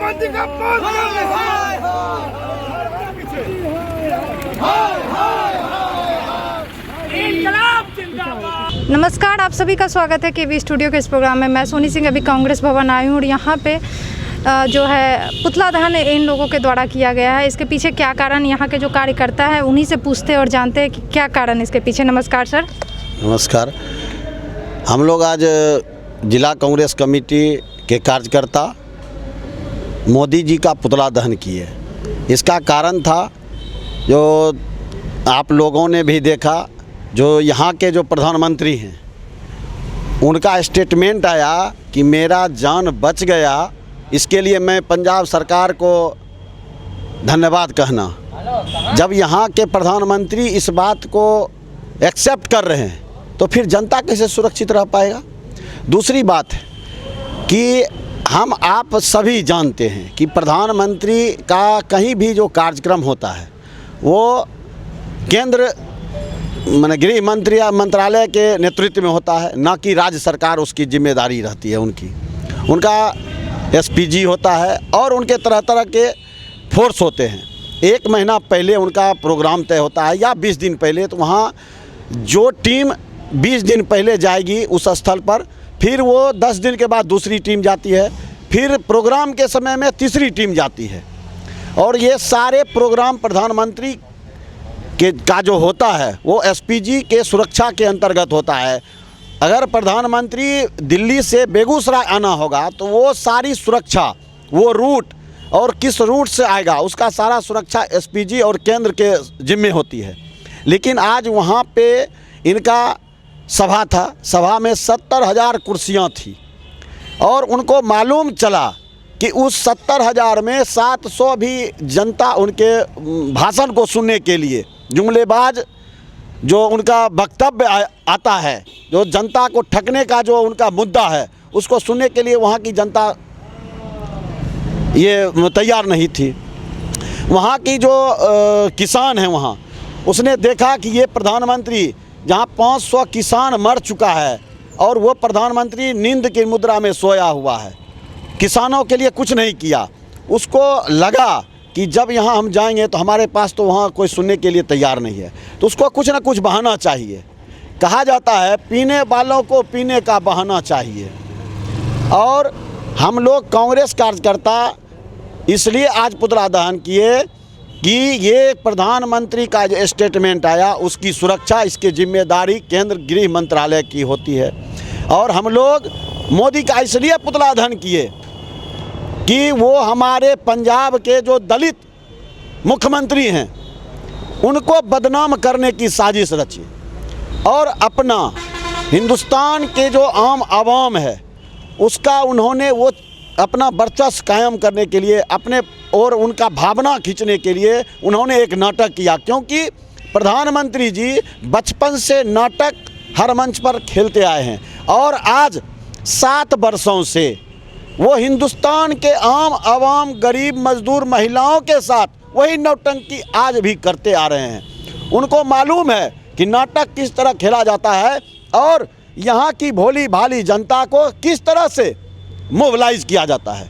मोदी का नमस्कार, आप सभी का स्वागत है केवी स्टूडियो के इस प्रोग्राम में। मैं सोनी सिंह अभी कांग्रेस भवन आई हूँ और यहाँ पे जो है पुतला दहन इन लोगों के द्वारा किया गया है। इसके पीछे क्या कारण, यहाँ के जो कार्यकर्ता है उन्हीं से पूछते हैं और जानते हैं कि क्या कारण इसके पीछे। नमस्कार सर। नमस्कार। हम लोग आज जिला कांग्रेस कमेटी के कार्यकर्ता मोदी जी का पुतला दहन किए। इसका कारण था, जो आप लोगों ने भी देखा, जो यहाँ के जो प्रधानमंत्री हैं उनका स्टेटमेंट आया कि मेरा जान बच गया। इसके लिए मैं पंजाब सरकार को धन्यवाद कहना। जब यहाँ के प्रधानमंत्री इस बात को एक्सेप्ट कर रहे हैं तो फिर जनता कैसे सुरक्षित रह पाएगा। दूसरी बात है कि हम आप सभी जानते हैं कि प्रधानमंत्री का कहीं भी जो कार्यक्रम होता है वो केंद्र गृह मंत्रालय के नेतृत्व में होता है, ना कि राज्य सरकार उसकी जिम्मेदारी रहती है। उनका एसपीजी होता है और उनके तरह तरह के फोर्स होते हैं। एक महीना पहले उनका प्रोग्राम तय होता है या 20 दिन पहले, तो वहाँ जो टीम 20 दिन पहले जाएगी उस स्थल पर, फिर वो 10 दिन के बाद दूसरी टीम जाती है, फिर प्रोग्राम के समय में तीसरी टीम जाती है। और ये सारे प्रोग्राम प्रधानमंत्री का जो होता है वो एसपीजी के सुरक्षा के अंतर्गत होता है। अगर प्रधानमंत्री दिल्ली से बेगूसराय आना होगा तो वो सारी सुरक्षा, वो रूट और किस रूट से आएगा उसका सारा सुरक्षा एसपीजी और केंद्र के जिम्मे होती है। लेकिन आज वहाँ पे इनका सभा था, सभा में 70,000 कुर्सियाँ थी और उनको मालूम चला कि उस 70,000 में 700 भी जनता उनके भाषण को सुनने के लिए, जुमलेबाज जो उनका वक्तव्य आता है, जो जनता को ठगने का जो उनका मुद्दा है, उसको सुनने के लिए वहाँ की जनता ये तैयार नहीं थी। वहाँ की जो किसान है वहाँ, उसने देखा कि ये प्रधानमंत्री जहाँ 500 किसान मर चुका है और वो प्रधानमंत्री नींद की मुद्रा में सोया हुआ है, किसानों के लिए कुछ नहीं किया। उसको लगा कि जब यहाँ हम जाएंगे तो हमारे पास तो वहाँ कोई सुनने के लिए तैयार नहीं है, तो उसको कुछ ना कुछ बहाना चाहिए। कहा जाता है पीने वालों को पीने का बहाना चाहिए। और हम लोग कांग्रेस कार्यकर्ता इसलिए आज पुतला दहन किए कि ये प्रधानमंत्री का जो स्टेटमेंट आया उसकी सुरक्षा, इसकी जिम्मेदारी केंद्र गृह मंत्रालय की होती है। और हम लोग मोदी का इसलिए पुतला दहन किए कि वो हमारे पंजाब के जो दलित मुख्यमंत्री हैं उनको बदनाम करने की साजिश रची और अपना हिंदुस्तान के जो आम आवाम है उसका उन्होंने वो अपना वर्चस्व कायम करने के लिए, अपने और उनका भावना खींचने के लिए उन्होंने एक नाटक किया। क्योंकि प्रधानमंत्री जी बचपन से नाटक हर मंच पर खेलते आए हैं और आज 7 वर्षों से वो हिंदुस्तान के आम आवाम, गरीब, मजदूर, महिलाओं के साथ वही नौटंकी आज भी करते आ रहे हैं। उनको मालूम है कि नाटक किस तरह खेला जाता है और यहाँ की भोली भाली जनता को किस तरह से मोबिलाइज किया जाता है।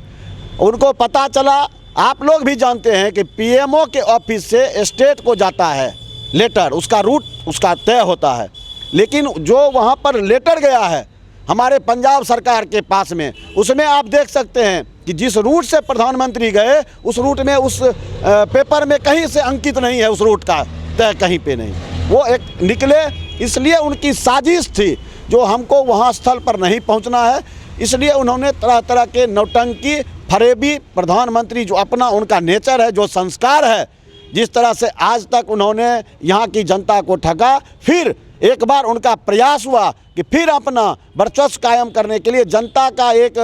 उनको पता चला, आप लोग भी जानते हैं कि पीएमओ के ऑफिस से स्टेट को जाता है लेटर, उसका रूट उसका तय होता है। लेकिन जो वहाँ पर लेटर गया है हमारे पंजाब सरकार के पास में, उसमें आप देख सकते हैं कि जिस रूट से प्रधानमंत्री गए उस रूट में, उस पेपर में कहीं से अंकित नहीं है, उस रूट का तय कहीं पे नहीं। वो एक निकले, इसलिए उनकी साजिश थी जो हमको वहाँ स्थल पर नहीं पहुँचना है, इसलिए उन्होंने तरह तरह के नौटंकी फरेबी, प्रधानमंत्री जो अपना उनका नेचर है, जो संस्कार है, जिस तरह से आज तक उन्होंने यहाँ की जनता को ठगा, फिर एक बार उनका प्रयास हुआ कि फिर अपना वर्चस्व कायम करने के लिए जनता का एक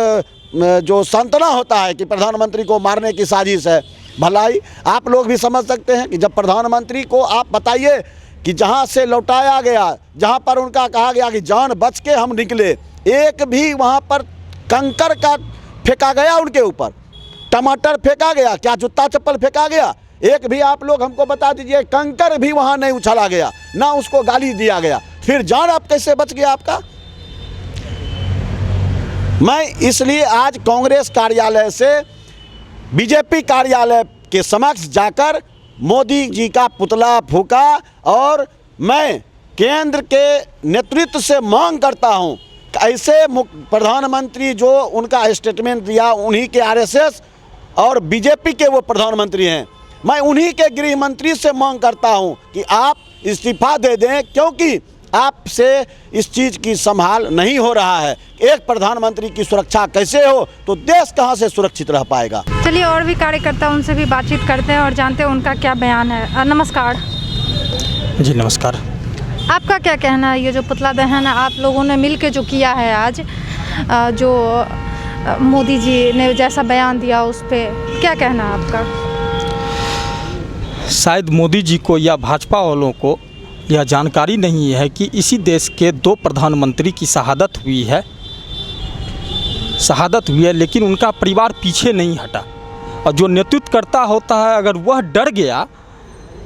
जो सांत्वना होता है कि प्रधानमंत्री को मारने की साजिश है। भलाई आप लोग भी समझ सकते हैं कि जब प्रधानमंत्री को आप बताइए कि जहाँ से लौटाया गया, जहाँ पर उनका कहा गया कि जान बच के हम निकले, एक भी वहाँ पर कंकर का फेंका गया उनके ऊपर, टमाटर फेंका गया, क्या जूता चप्पल फेंका गया, एक भी आप लोग हमको बता दीजिए, कंकर भी वहाँ नहीं उछाला गया, ना उसको गाली दिया गया। फिर जान आप कैसे बच गया आपका। मैं इसलिए आज कांग्रेस कार्यालय से बीजेपी कार्यालय के समक्ष जाकर मोदी जी का पुतला फूंका। और मैं केंद्र के नेतृत्व से मांग करता हूं कि ऐसे प्रधानमंत्री जो उनका स्टेटमेंट दिया, उन्हीं के आरएसएस और बीजेपी के वो प्रधानमंत्री हैं, मैं उन्हीं के गृह मंत्री से मांग करता हूं कि आप इस्तीफा दे दें, क्योंकि आपसे इस चीज़ की संभाल नहीं हो रहा है। एक प्रधानमंत्री की सुरक्षा कैसे हो तो देश कहां से सुरक्षित रह पाएगा। चलिए और भी कार्यकर्ता उनसे भी बातचीत करते हैं और जानते हैं उनका क्या बयान है। नमस्कार जी नमस्कार। आपका क्या कहना है, ये जो पुतला दहन आप लोगों ने मिल के जो किया है आज, जो मोदी जी ने जैसा बयान दिया उस पर क्या कहना है आपका? शायद मोदी जी को या भाजपा वालों को यह जानकारी नहीं है कि इसी देश के 2 प्रधानमंत्री की शहादत हुई है, लेकिन उनका परिवार पीछे नहीं हटा। और जो नेतृत्व करता होता है, अगर वह डर गया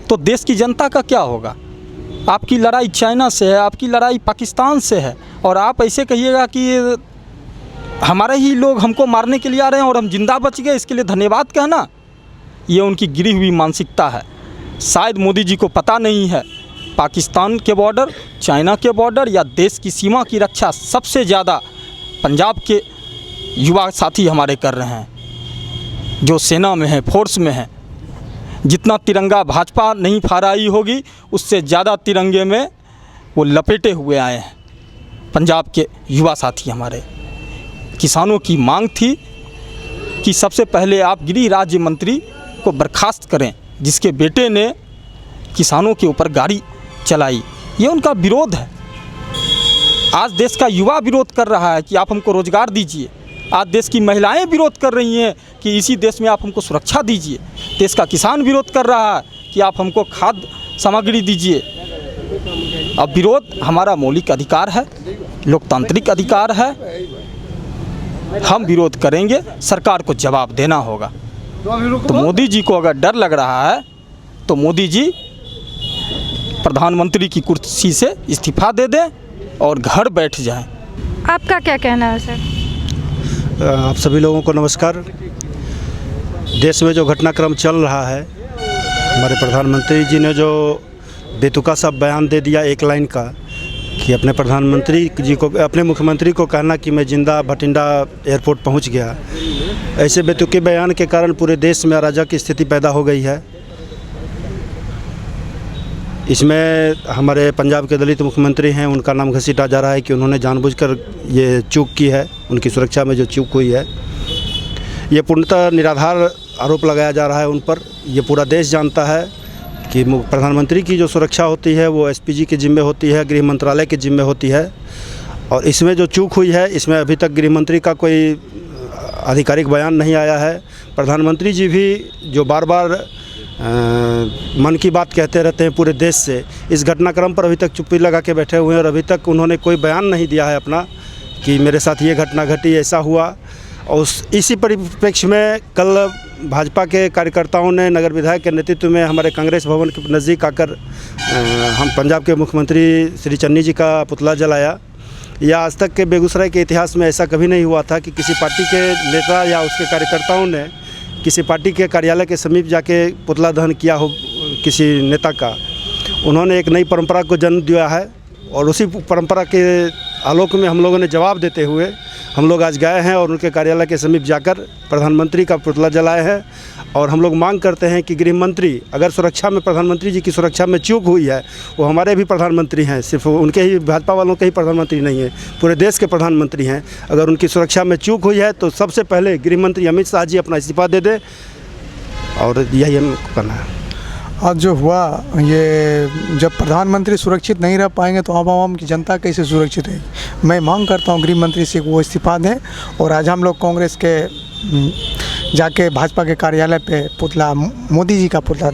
तो देश की जनता का क्या होगा। आपकी लड़ाई चाइना से है, आपकी लड़ाई पाकिस्तान से है, और आप ऐसे कहिएगा कि हमारे ही लोग हमको मारने के लिए आ रहे हैं और हम जिंदा बच गए, इसके लिए धन्यवाद कहना, ये उनकी गिरी हुई मानसिकता है। शायद मोदी जी को पता नहीं है पाकिस्तान के बॉर्डर, चाइना के बॉर्डर या देश की सीमा की रक्षा सबसे ज़्यादा पंजाब के युवा साथी हमारे कर रहे हैं, जो सेना में है, फोर्स में है। जितना तिरंगा भाजपा नहीं फहराई होगी, उससे ज़्यादा तिरंगे में वो लपेटे हुए आए हैं पंजाब के युवा साथी हमारे। किसानों की मांग थी कि सबसे पहले आप गृह राज्य मंत्री को बर्खास्त करें, जिसके बेटे ने किसानों के ऊपर गाड़ी चलाई। ये उनका विरोध है। आज देश का युवा विरोध कर रहा है कि आप हमको रोज़गार दीजिए। आज देश की महिलाएं विरोध कर रही हैं कि इसी देश में आप हमको सुरक्षा दीजिए। देश का किसान विरोध कर रहा है कि आप हमको खाद्य सामग्री दीजिए। अब विरोध हमारा मौलिक अधिकार है, लोकतांत्रिक अधिकार है। हम विरोध करेंगे, सरकार को जवाब देना होगा। तो मोदी जी को अगर डर लग रहा है तो मोदी जी प्रधानमंत्री की कुर्सी से इस्तीफा दे दें और घर बैठ जाएं। आपका क्या कहना है सर? आप सभी लोगों को नमस्कार। देश में जो घटनाक्रम चल रहा है, हमारे प्रधानमंत्री जी ने जो बेतुका सा बयान दे दिया एक लाइन का, कि अपने प्रधानमंत्री जी को, अपने मुख्यमंत्री को कहना कि मैं जिंदा भटिंडा एयरपोर्ट पहुंच गया। ऐसे बेतुके बयान के कारण पूरे देश में अराजक की स्थिति पैदा हो गई है। इसमें हमारे पंजाब के दलित मुख्यमंत्री हैं, उनका नाम घसीटा जा रहा है कि उन्होंने जानबूझकर ये चूक की है। उनकी सुरक्षा में जो चूक हुई है, ये पूर्णतः निराधार आरोप लगाया जा रहा है उन पर। ये पूरा देश जानता है कि प्रधानमंत्री की जो सुरक्षा होती है वो एसपीजी के जिम्मे होती है, गृह मंत्रालय के जिम्मे होती है। और इसमें जो चूक हुई है, इसमें अभी तक गृह मंत्री का कोई आधिकारिक बयान नहीं आया है। प्रधानमंत्री जी भी जो बार बार मन की बात कहते रहते हैं पूरे देश से, इस घटनाक्रम पर अभी तक चुप्पी लगा के बैठे हुए हैं और अभी तक उन्होंने कोई बयान नहीं दिया है अपना कि मेरे साथ ये घटना घटी, ऐसा हुआ। और इसी परिप्रेक्ष्य में कल भाजपा के कार्यकर्ताओं ने नगर विधायक के नेतृत्व में हमारे कांग्रेस भवन के नज़दीक आकर हम पंजाब के मुख्यमंत्री श्री चन्नी जी का पुतला जलाया। यह आज तक के बेगूसराय के इतिहास में ऐसा कभी नहीं हुआ था कि किसी पार्टी के नेता या उसके कार्यकर्ताओं ने किसी पार्टी के कार्यालय के समीप जाके पुतला दहन किया हो किसी नेता का। उन्होंने एक नई परंपरा को जन्म दिया है और उसी परंपरा के आलोक में हम लोगों ने जवाब देते हुए हम लोग आज गए हैं और उनके कार्यालय के समीप जाकर प्रधानमंत्री का पुतला जलाए हैं। और हम लोग मांग करते हैं कि गृह मंत्री, अगर सुरक्षा में प्रधानमंत्री जी की सुरक्षा में चूक हुई है, वो हमारे भी प्रधानमंत्री हैं, सिर्फ उनके ही भाजपा वालों के ही प्रधानमंत्री नहीं है, पूरे देश के प्रधानमंत्री हैं। अगर उनकी सुरक्षा में चूक हुई है तो सबसे पहले गृह मंत्री अमित शाह जी अपना इस्तीफा दे दें, और यही हमको करना है। आज जो हुआ, ये जब प्रधानमंत्री सुरक्षित नहीं रह पाएंगे तो आवाम की जनता कैसे सुरक्षित रहेगी। मैं मांग करता हूं गृह मंत्री से वो इस्तीफा दें। और आज हम लोग कांग्रेस के जाके भाजपा के कार्यालय पे पुतला, मोदी जी का पुतला